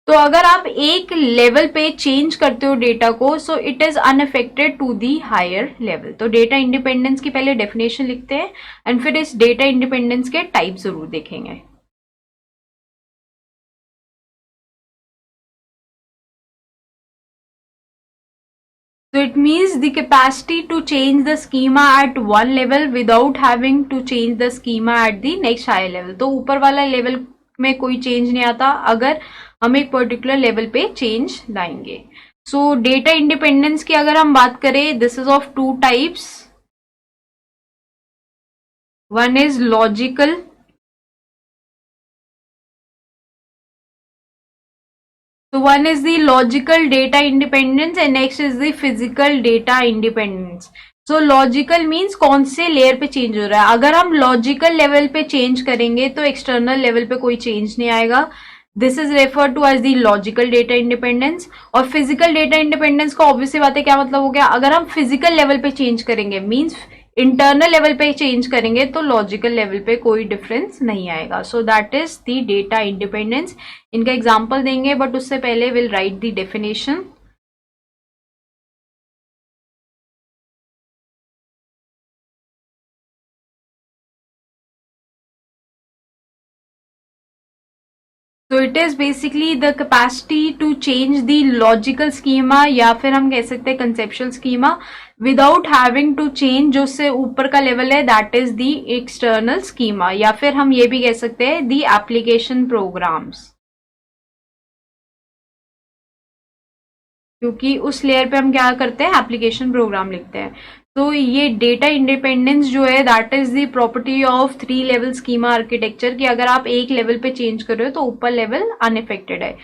तो अगर आप एक लेवल पे चेंज करते हो डेटा को, so it is unaffected to the higher level. तो डेटा इंडिपेंडेंस की पहले डेफिनेशन लिखते हैं एंड फिर इस डेटा इंडिपेंडेंस के टाइप जरूर देखेंगे। So it means the capacity to change the schema at one level without having to change the schema at the next higher level। तो ऊपर वाला लेवल में कोई चेंज नहीं आता अगर हम एक पर्टिकुलर लेवल पे चेंज लाएंगे। सो डेटा इंडिपेंडेंस की अगर हम बात करें, this is of 2 types. One is logical, so one is the logical data independence and next is the physical data independence। so logical means कौन से लेयर पे चेंज हो रहा है। अगर हम लॉजिकल लेवल पे चेंज करेंगे तो एक्सटर्नल लेवल पे कोई चेंज नहीं आएगा। This is refer to as the logical data independence. और फिजिकल डेटा इंडिपेंडेंस का ऑब्वियसली बात है क्या मतलब हो गया, अगर हम फिजिकल लेवल पे चेंज करेंगे मीन्स इंटरनल लेवल पे चेंज करेंगे तो लॉजिकल लेवल पे कोई डिफरेंस नहीं आएगा। So that is the data independence. इनका एग्जांपल देंगे बट उससे पहले विल राइट द डेफिनेशन। तो it is basically the capacity to change the logical schema या फिर हम कह सकते हैं conceptual schema without having to change, जो उससे ऊपर का लेवल है that is the external schema, या फिर हम ये भी कह सकते हैं द एप्लीकेशन प्रोग्राम्स, क्योंकि उस लेयर पे हम क्या करते हैं, एप्लीकेशन प्रोग्राम लिखते हैं। तो ये डेटा इंडिपेंडेंस जो है that is the property of 3 level schema architecture, कि अगर आप एक लेवल पे चेंज कर रहे हो तो ऊपर लेवल अनइफेक्टेड है।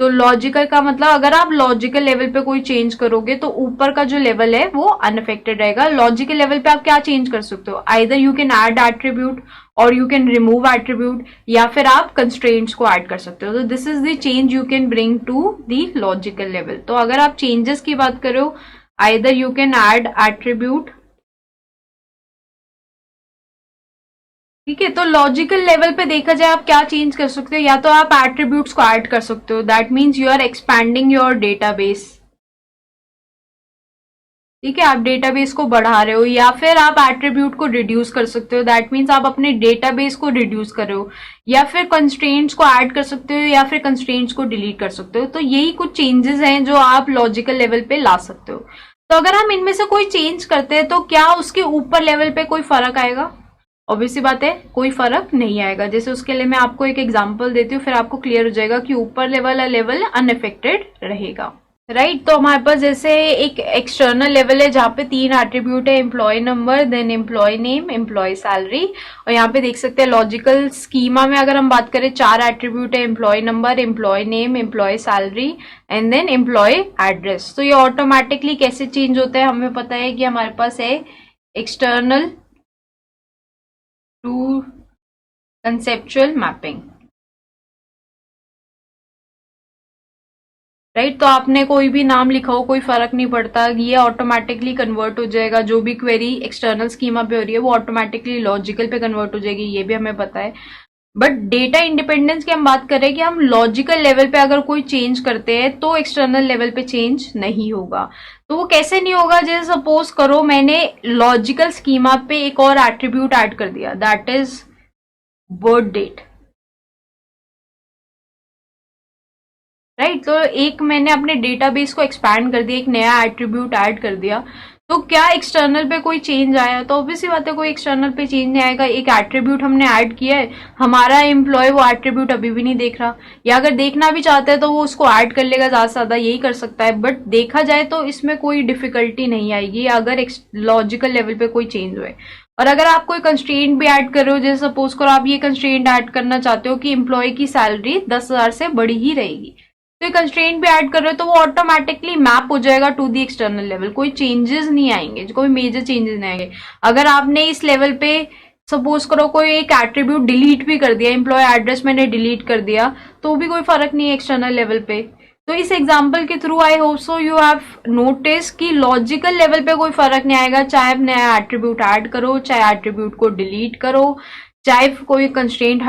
तो लॉजिकल का मतलब अगर आप लॉजिकल लेवल पे कोई चेंज करोगे तो ऊपर का जो लेवल है वो अनअफेक्टेड रहेगा। लॉजिकल लेवल पे आप क्या चेंज कर सकते हो, either you can add attribute और यू कैन रिमूव एट्रीब्यूट, या फिर आप कंस्ट्रेंट्स को ऐड कर सकते हो। तो this is the change you can bring to the logical level. तो अगर आप चेंजेस की बात करो, either you can add attribute, ठीक है। तो लॉजिकल लेवल पे देखा जाए आप क्या चेंज कर सकते हो, या तो आप एट्रीब्यूट्स को ऐड कर सकते हो, that means you are expanding your database, ठीक है, आप डेटाबेस को बढ़ा रहे हो। या फिर आप एट्रीब्यूट को रिड्यूस कर सकते हो, दैट मीन्स आप अपने डेटाबेस को रिड्यूस कर रहे हो। या फिर कंस्ट्रेंट्स को ऐड कर सकते हो, या फिर कंस्ट्रेंट्स को डिलीट कर सकते हो। तो यही कुछ चेंजेस हैं जो आप लॉजिकल लेवल पे ला सकते हो। तो अगर हम इनमें से कोई चेंज करते हैं तो क्या उसके ऊपर लेवल पे कोई फर्क आएगा? ऑब्वियसली बात है, कोई फर्क नहीं आएगा। जैसे उसके लिए मैं आपको एक एग्जांपल देती हूँ, फिर आपको क्लियर हो जाएगा कि ऊपर लेवल अनअफेक्टेड रहेगा, राइट। तो हमारे पास जैसे एक एक्सटर्नल लेवल है जहाँ पे 3 एट्रीब्यूट है, employ number, then employ name, employ salary. और यहाँ पे देख सकते हैं लॉजिकल स्कीमा में अगर हम बात करें 4 एट्रीब्यूट है, employ number, employ name, employ salary and then employ address. तो ये ऑटोमेटिकली कैसे चेंज होता है, हमें पता है कि हमारे पास है external to conceptual mapping, right. तो आपने कोई भी नाम लिखा हो कोई फर्क नहीं पड़ता, ये ऑटोमेटिकली कन्वर्ट हो जाएगा। जो भी क्वेरी एक्सटर्नल स्कीमा पे हो रही है वो ऑटोमेटिकली लॉजिकल पे कन्वर्ट हो जाएगी, ये भी हमें पता है। बट डेटा इंडिपेंडेंस की हम बात करें कि हम लॉजिकल लेवल पे अगर कोई चेंज करते हैं तो एक्सटर्नल लेवल पे चेंज नहीं होगा। तो वो कैसे नहीं होगा, जैसे सपोज करो मैंने लॉजिकल स्कीमा पे एक और एट्रीब्यूट ऐड कर दिया, that is birth date, right. तो एक मैंने अपने डेटाबेस को एक्सपैंड कर दिया, एक नया एट्रीब्यूट ऐड कर दिया, तो क्या एक्सटर्नल पे कोई चेंज आया? तो ऑब्वियसली बात है कोई एक्सटर्नल पे चेंज नहीं आएगा। एक एट्रीब्यूट हमने ऐड किया है, हमारा एम्प्लॉय वो एट्रीब्यूट अभी भी नहीं देख रहा, या अगर देखना भी चाहता है तो वो उसको ऐड कर लेगा, ज्यादा से ज्यादा यही कर सकता है। बट देखा जाए तो इसमें कोई डिफिकल्टी नहीं आएगी अगर लॉजिकल लेवल पे कोई चेंज हुए। और अगर आप कोई कंस्ट्रेंट भी ऐड कर रहे हो, जैसे सपोज करो आप ये कंस्ट्रेंट ऐड करना चाहते हो कि एम्प्लॉय की सैलरी 10,000 से बड़ी ही रहेगी, तो कंस्ट्रेंट भी ऐड कर रहे हो तो वो ऑटोमेटिकली मैप हो जाएगा टू दी एक्सटर्नल लेवल, कोई चेंजेस नहीं आएंगे, कोई मेजर चेंजेस नहीं आएंगे। अगर आपने इस लेवल पे सपोज करो कोई एक एट्रीब्यूट डिलीट भी कर दिया, एम्प्लॉय एड्रेस मैंने डिलीट कर दिया, तो भी कोई फर्क नहीं है एक्सटर्नल लेवल पे। तो इस एग्जाम्पल के through I hope so you have notice कि लॉजिकल लेवल पे कोई फर्क नहीं आएगा, चाहे आप नया एट्रीब्यूट ऐड करो, चाहे एट्रीब्यूट को डिलीट करो, चाहे कोई कंस्ट्रेंट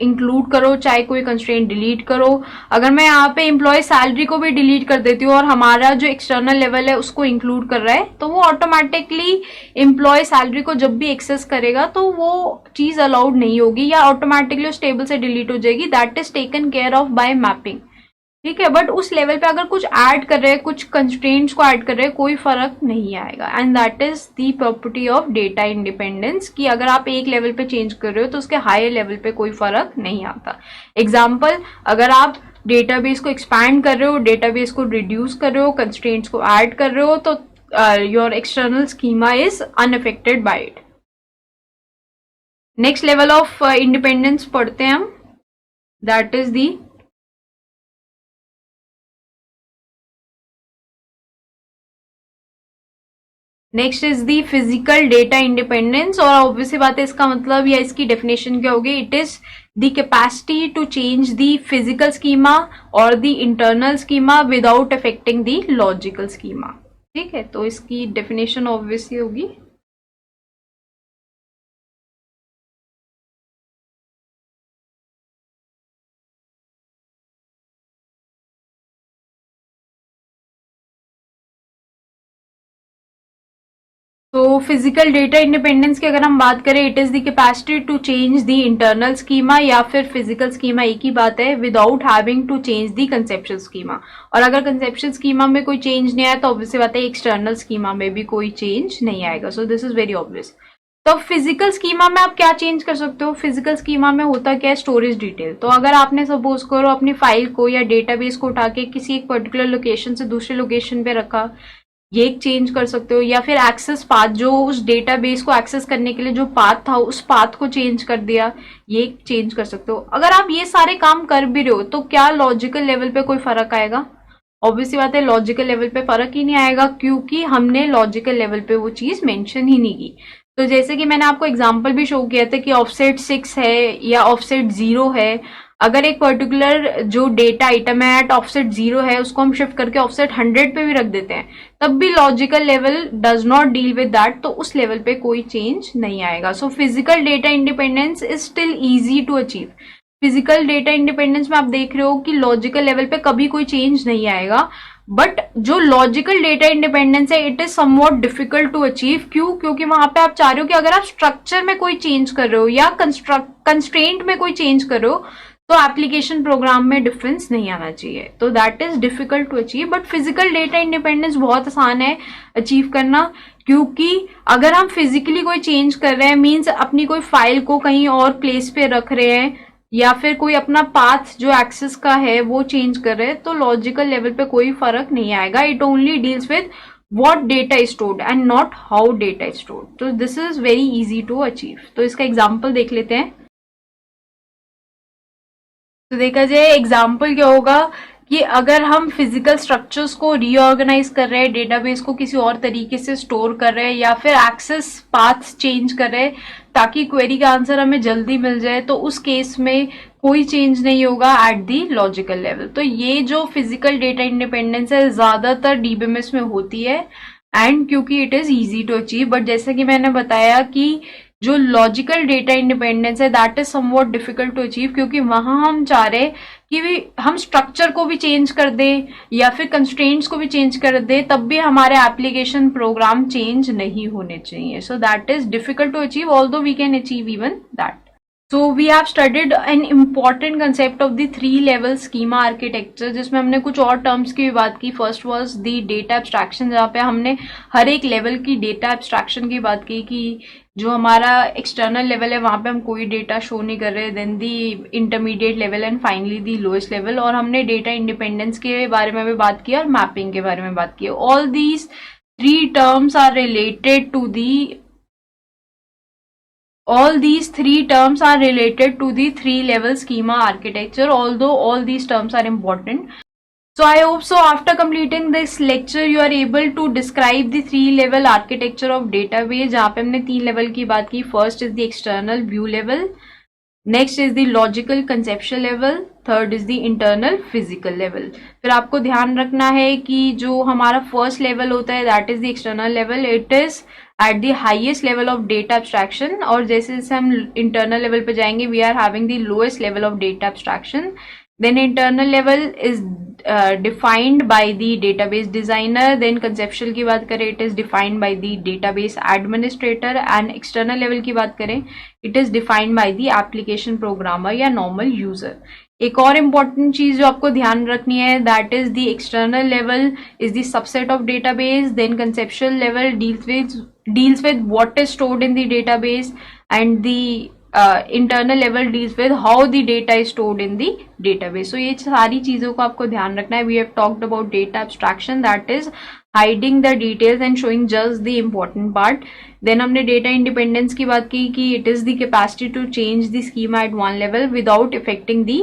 इंक्लूड करो, चाहे कोई कंस्ट्रेंट डिलीट करो। अगर मैं यहाँ पे एम्प्लॉय सैलरी को भी डिलीट कर देती हूँ और हमारा जो एक्सटर्नल लेवल है उसको इंक्लूड कर रहा है, तो वो ऑटोमेटिकली एम्प्लॉय सैलरी को जब भी एक्सेस करेगा तो वो चीज अलाउड नहीं होगी, या ऑटोमेटिकली उस टेबल से डिलीट हो जाएगी। That is taken care of by mapping, ठीक है। बट उस लेवल पे अगर कुछ ऐड कर रहे हैं, कुछ कंस्ट्रेंट्स को ऐड कर रहे हैं, कोई फर्क नहीं आएगा। And that is the property of data independence, कि अगर आप एक लेवल पे चेंज कर रहे हो तो उसके हायर लेवल पे कोई फर्क नहीं आता। एग्जाम्पल, अगर आप डेटाबेस को एक्सपैंड कर रहे हो, डेटाबेस को रिड्यूस कर रहे हो, कंस्ट्रेंट्स को ऐड कर रहे हो, तो your external schema is unaffected by it. Next level of independence पढ़ते हैं हम, that is the next is the physical data independence. और ऑब्वियसली बात है इसका मतलब या इसकी डेफिनेशन क्या होगी, it is the capacity to change the physical schema और the internal schema without affecting the logical schema, ठीक है। तो इसकी डेफिनेशन ऑब्वियसली होगी तो फिजिकल डेटा इंडिपेंडेंस की अगर हम बात करें, it is the capacity to change the internal schema या फिर फिजिकल स्कीमा, एक ही बात है, without having to change the conception schema. और अगर कंसेप्शन स्कीमा में कोई चेंज नहीं आया तो ऑब्वियसली बात है एक्सटर्नल स्कीमा में भी कोई चेंज नहीं आएगा। सो दिस इज वेरी ऑब्वियस। तो फिजिकल स्कीमा में आप क्या चेंज कर सकते हो, फिजिकल स्कीमा में होता क्या है, स्टोरेज डिटेल। तो अगर आपने सपोज करो अपनी फाइल को या डेटाबेस को उठा के किसी एक पर्टिकुलर लोकेशन से दूसरे लोकेशन पे रखा, ये चेंज कर सकते हो, या फिर एक्सेस पाथ, जो उस डेटाबेस को एक्सेस करने के लिए जो पाथ था उस पाथ को चेंज कर दिया, ये चेंज कर सकते हो। अगर आप ये सारे काम कर भी रहे हो तो क्या लॉजिकल लेवल पे कोई फर्क आएगा? ऑब्वियसली बात है, लॉजिकल लेवल पे फर्क ही नहीं आएगा, क्योंकि हमने लॉजिकल लेवल पे वो चीज मेंशन ही नहीं की। तो जैसे कि मैंने आपको एग्जांपल भी शो किया था कि ऑफसेट 6 है या ऑफसेट 0 है, अगर एक पर्टिकुलर जो डेटा आइटम है एट ऑफसेट 0 है उसको हम शिफ्ट करके ऑफसेट 100 पे भी रख देते हैं, तब भी logical level does not deal with that, तो उस लेवल पे कोई चेंज नहीं आएगा। So physical data independence is still easy to achieve. Physical data independence में आप देख रहे हो कि लॉजिकल लेवल पे कभी कोई चेंज नहीं आएगा, बट जो लॉजिकल डेटा इंडिपेंडेंस है it is somewhat difficult to achieve. क्यों? क्योंकि वहां पे आप चाह रहे हो कि अगर आप स्ट्रक्चर में कोई चेंज कर रहे हो या कंस्ट्रेंट में कोई चेंज कर रहे हो तो एप्लीकेशन प्रोग्राम में डिफरेंस नहीं आना चाहिए, तो that is difficult to achieve. But physical data independence बहुत आसान है अचीव करना, क्योंकि अगर हम फिजिकली कोई चेंज कर रहे हैं, मीन्स अपनी कोई फाइल को कहीं और प्लेस पे रख रहे हैं या फिर कोई अपना पाथ जो एक्सेस का है वो चेंज कर रहे हैं, तो लॉजिकल लेवल पे कोई फर्क नहीं आएगा। It only deals with what data is stored and not how data is stored. तो this is very easy to achieve. तो इसका एग्जाम्पल देख लेते हैं। तो देखा जाए एग्जाम्पल क्या होगा कि अगर हम फिजिकल स्ट्रक्चर्स को रीऑर्गेनाइज कर रहे हैं, डेटाबेस को किसी और तरीके से स्टोर कर रहे हैं, या फिर एक्सेस पाथ्स चेंज कर रहे हैं ताकि क्वेरी का आंसर हमें जल्दी मिल जाए, तो उस केस में कोई चेंज नहीं होगा एट दी लॉजिकल लेवल। तो ये जो फिजिकल डेटा इंडिपेंडेंस है ज्यादातर डीबीएमएस में होती है, एंड क्योंकि it is easy to achieve. But जैसे कि मैंने बताया कि जो लॉजिकल डेटा इंडिपेंडेंस है that is somewhat difficult to achieve, क्योंकि वहां हम चाह रहे कि हम स्ट्रक्चर को भी चेंज कर दें या फिर कंस्ट्रेंट्स को भी चेंज कर दें, तब भी हमारे एप्लीकेशन प्रोग्राम चेंज नहीं होने चाहिए। So that is difficult to achieve, although we can achieve even that. So we have studied an important concept of the 3-level schema architecture, जिसमें हमने कुछ और टर्म्स की भी बात की। First was the data abstraction, जहाँ पे हमने हर एक लेवल की डेटा एब्स्ट्रैक्शन की बात की कि जो हमारा एक्सटर्नल लेवल है वहां पे हम कोई डेटा शो नहीं कर रहे, then the intermediate level and finally the lowest level. और हमने डेटा इंडिपेंडेंस के बारे में भी बात की और मैपिंग के बारे में बात की। All these 3 terms are related to the all these 3 terms are related to the 3-level schema architecture, although all these terms are important. So I hope so after completing this lecture you are able to describe the 3-level architecture of database, जहाँ पे हमने 3 लेवल की बात की। First is the external view level, next is the logical conceptual level, third is the internal physical level. फिर आपको ध्यान रखना है कि जो हमारा फर्स्ट लेवल होता है that is the external level, it is at the highest level of data abstraction, और जैसे जैसे हम इंटरनल लेवल पे जाएंगे we are having the lowest level of data abstraction. Then internal level is defined by the database designer. Then conceptual की बात करें it is defined by the database administrator, and external level की बात करें it is defined by the application programmer या normal user. एक और important चीज जो आपको ध्यान रखनी है that is the external level is the subset of database. Then conceptual level deals with what is stored in the database, and the internal level deals with how the data is stored in the database. So ये सारी चीजों को आपको ध्यान रखना है. We have talked about data abstraction, that is hiding the details and showing just the important part. Then हमने data independence की बात की कि it is the capacity to change the schema at one level without affecting the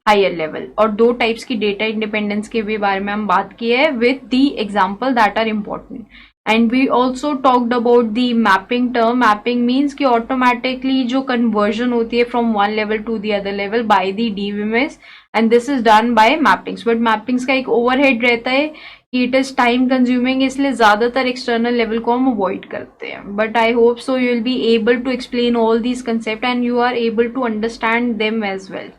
higher level. और 2 types की data independence के भी बारे में हम बात की है with the example that are important. And we also talked about the mapping term. Mapping means कि automatically जो conversion होती है from one level to the other level by the DBMS, and this is done by mappings. But mappings का एक overhead रहता है कि it is time consuming, इसलिए ज़्यादातर external level को हम avoid करते हैं. But I hope so you will be able to explain all these concepts and you are able to understand them as well.